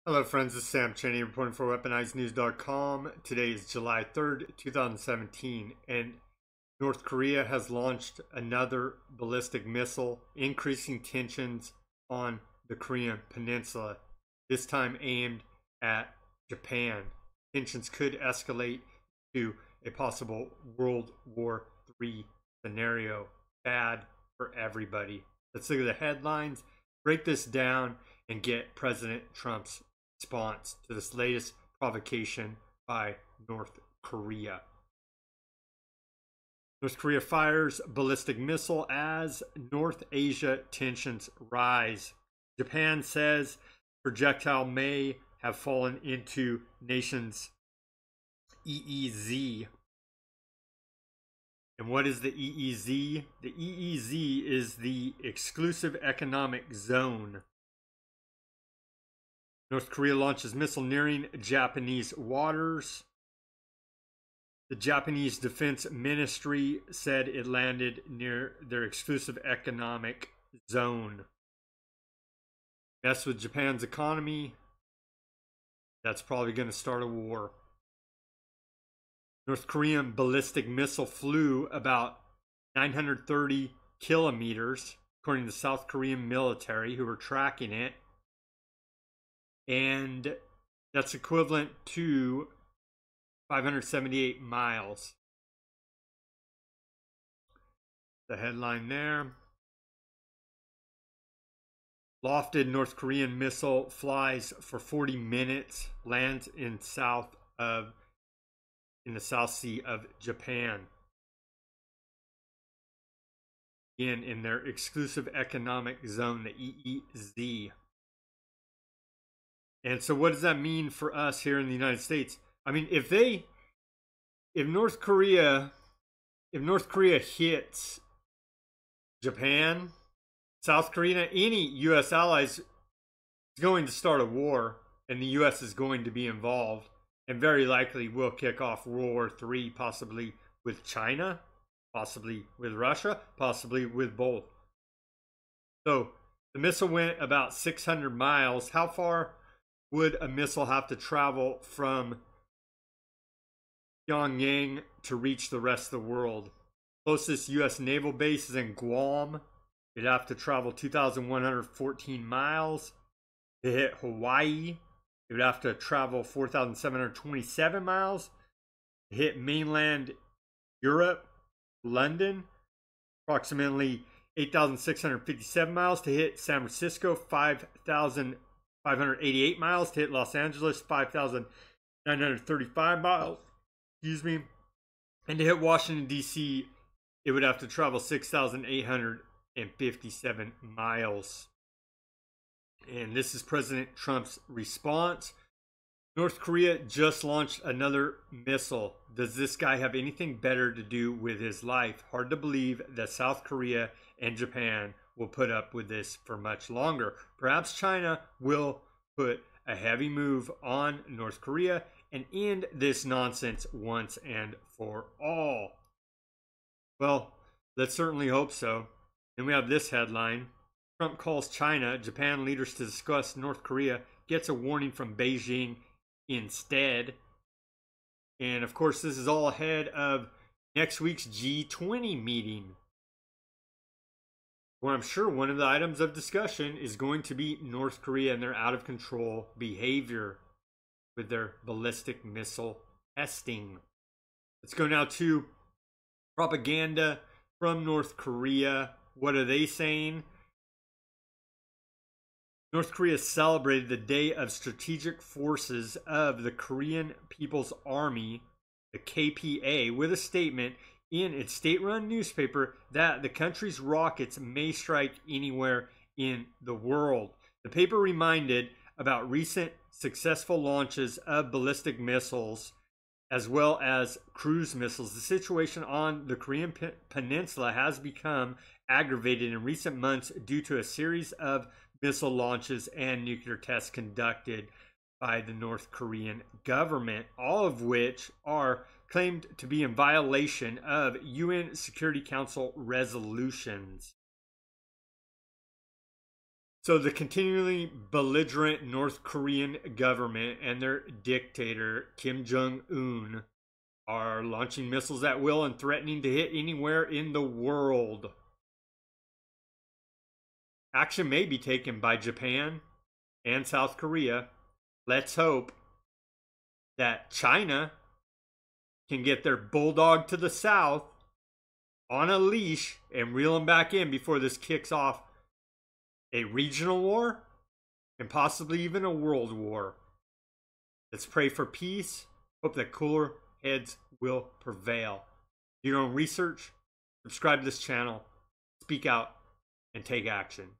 Hello friends, this is Sam Cheney reporting for WeaponizedNews.com. Today is July 3rd, 2017, and North Korea has launched another ballistic missile, increasing tensions on the Korean peninsula, this time aimed at Japan. Tensions could escalate to a possible World War III scenario. Bad for everybody. Let's look at the headlines, break this down, and get President Trump's response to this latest provocation by North Korea. North Korea fires ballistic missile as North Asia tensions rise. Japan says projectile may have fallen into nation's EEZ. And what is the EEZ? The EEZ is the exclusive economic zone. North Korea launches missile nearing Japanese waters. The Japanese Defense Ministry said it landed near their exclusive economic zone. Mess with Japan's economy. That's probably going to start a war. North Korean ballistic missile flew about 930 kilometers, according to the South Korean military, who were tracking it. And that's equivalent to 578 miles. The headline there. Lofted North Korean missile flies for 40 minutes, lands in the South Sea of Japan. Again, in their exclusive economic zone, the EEZ. And so what does that mean for us here in the United States? I mean, if North Korea hits Japan, South Korea, any US allies, is going to start a war, and the US is going to be involved, and very likely will kick off World War III, possibly with China, possibly with Russia, possibly with both. So the missile went about 600 miles. How far would a missile have to travel from Pyongyang to reach the rest of the world? Closest U.S. naval base is in Guam. It'd have to travel 2,114 miles. To hit Hawaii, it would have to travel 4,727 miles. To hit mainland Europe, London, approximately 8,657 miles. To hit San Francisco, 5,588 miles. To hit Los Angeles, 5,935 miles. Excuse me. And to hit Washington, D.C., it would have to travel 6,857 miles. And this is President Trump's response. North Korea just launched another missile. Does this guy have anything better to do with his life? Hard to believe that South Korea and Japan will put up with this for much longer. Perhaps China will put a heavy move on North Korea and end this nonsense once and for all. Well, let's certainly hope so. Then we have this headline. Trump calls China, Japan leaders to discuss North Korea, gets a warning from Beijing instead. And of course, this is all ahead of next week's G20 meeting, where I'm sure one of the items of discussion is going to be North Korea and their out of control behavior with their ballistic missile testing. Let's go now to propaganda from North Korea. What are they saying? North Korea celebrated the Day of Strategic Forces of the Korean People's Army, the KPA, with a statement in its state-run newspaper that the country's rockets may strike anywhere in the world. The paper reminded about recent successful launches of ballistic missiles as well as cruise missiles. The situation on the Korean Peninsula has become aggravated in recent months due to a series of missile launches and nuclear tests conducted by the North Korean government, all of which are claimed to be in violation of UN Security Council resolutions. So the continually belligerent North Korean government and their dictator, Kim Jong-un, are launching missiles at will and threatening to hit anywhere in the world. Action may be taken by Japan and South Korea. Let's hope that China can get their bulldog to the south on a leash and reel them back in before this kicks off a regional war and possibly even a world war. Let's pray for peace. Hope that cooler heads will prevail. Do your own research, subscribe to this channel, speak out, and take action.